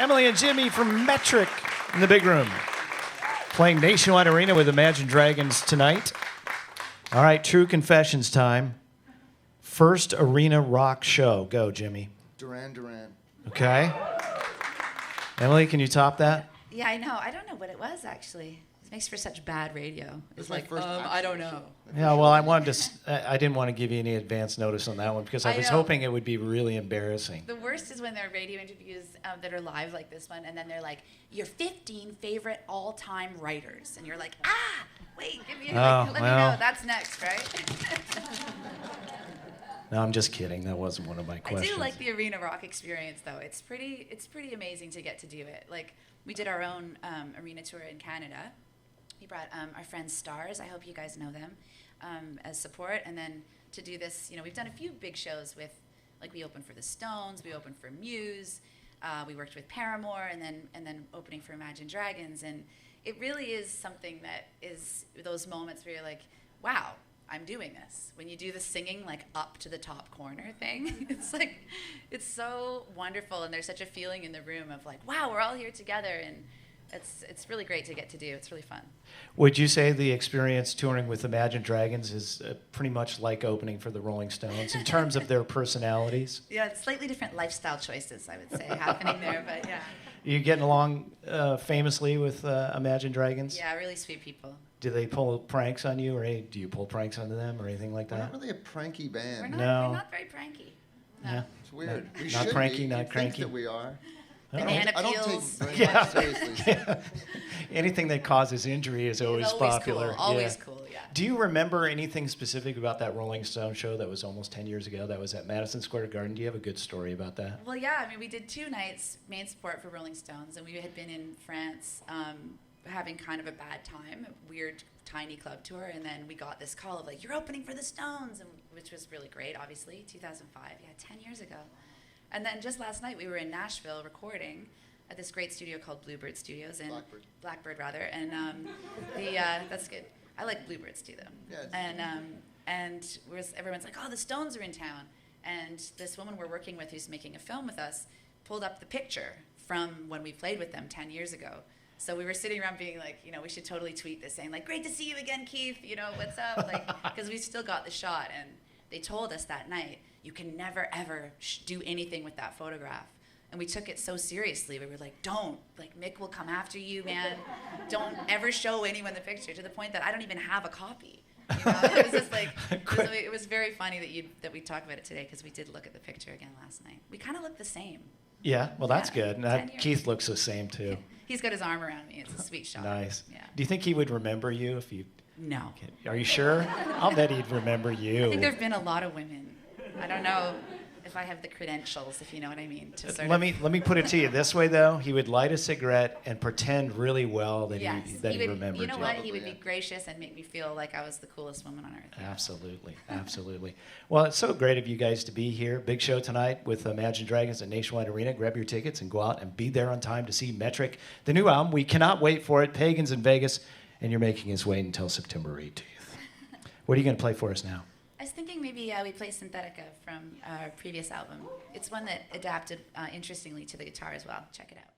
Emily and Jimmy from Metric in the big room, playing Nationwide Arena with Imagine Dragons tonight. All right, true confessions time. First arena rock show. Go, Jimmy. Duran Duran. Okay. Emily, can you top that? Yeah, I know. I don't know what it was, actually. It makes for such bad radio. It's my like, first I don't know. Yeah, well, I didn't want to give you any advance notice on that one because I was know. hoping it would be really embarrassing. The worst is when there are radio interviews that are live like this one, and then they're like, your 15 favorite all-time writers. And you're like, wait, let me know. That's next, right? No, I'm just kidding. That wasn't one of my questions. I do like the arena rock experience, though. It's pretty amazing to get to do it. Like, we did our own arena tour in Canada. We brought our friends Stars, I hope you guys know them, as support. And then to do this, we've done a few big shows with, like we opened for the Stones, we opened for Muse, we worked with Paramore, and then opening for Imagine Dragons. And it really is something that is those moments where you're like, wow, I'm doing this. When you do the singing like up to the top corner thing, it's so wonderful, and there's such a feeling in the room of like, wow, we're all here together, and it's really great to get to do. It's really fun. Would you say the experience touring with Imagine Dragons is pretty much like opening for the Rolling Stones in terms of their personalities? Yeah, it's slightly different lifestyle choices, I would say, happening there, but yeah. You getting along famously with Imagine Dragons? Yeah, really sweet people. Do they pull pranks on you, or do you pull pranks onto them, or anything like We're that? not really a pranky band. We're not very pranky. No. Yeah. It's weird. Not- We not should cranky, be. not You'd cranky. think that we are. Banana I don't take peels. very much seriously. Anything that causes injury is always popular. Cool. Always cool, yeah. Do you remember anything specific about that Rolling Stone show that was almost 10 years ago that was at Madison Square Garden? Do you have a good story about that? Well, yeah, we did 2 nights main support for Rolling Stones, and we had been in France having kind of a bad time, a weird tiny club tour, and then we got this call of like, you're opening for the Stones, which was really great, obviously, 2005, 10 years ago. And then just last night we were in Nashville recording at this great studio called Bluebird Studios, and Blackbird rather, and that's good. I like Bluebirds too, though. Yeah, and everyone's like, oh, the Stones are in town, and this woman we're working with who's making a film with us pulled up the picture from when we played with them 10 years ago. So we were sitting around being like, we should totally tweet this, saying like, great to see you again, Keith. What's up? Like, because we still got the shot, and they told us that night, you can never ever do anything with that photograph. And we took it so seriously. We were like, don't. Like, Mick will come after you, man. Don't ever show anyone the picture, to the point that I don't even have a copy. It was just like, it was very funny that we talk about it today, because we did look at the picture again last night. We kind of look the same. Yeah, well, that's good. And 10 years. Keith looks the same, too. He's got his arm around me. It's a sweet shot. Nice. Yeah. Do you think he would remember you if you... No. Are you sure? I'll bet he'd remember you. I think there have been a lot of women. I don't know if I have the credentials, if you know what I mean. Let me put it to you this way, though. He would light a cigarette and pretend really well that yes. he remembered you. You know what? He would be gracious and make me feel like I was the coolest woman on earth. Absolutely, absolutely. Well, it's so great of you guys to be here. Big show tonight with Imagine Dragons at Nationwide Arena. Grab your tickets and go out and be there on time to see Metric, the new album. We cannot wait for it. Pagans in Vegas, and you're making us wait until September 18th. What are you going to play for us now? I was thinking maybe we play Synthetica from our previous album. It's one that adapted interestingly to the guitar as well. Check it out.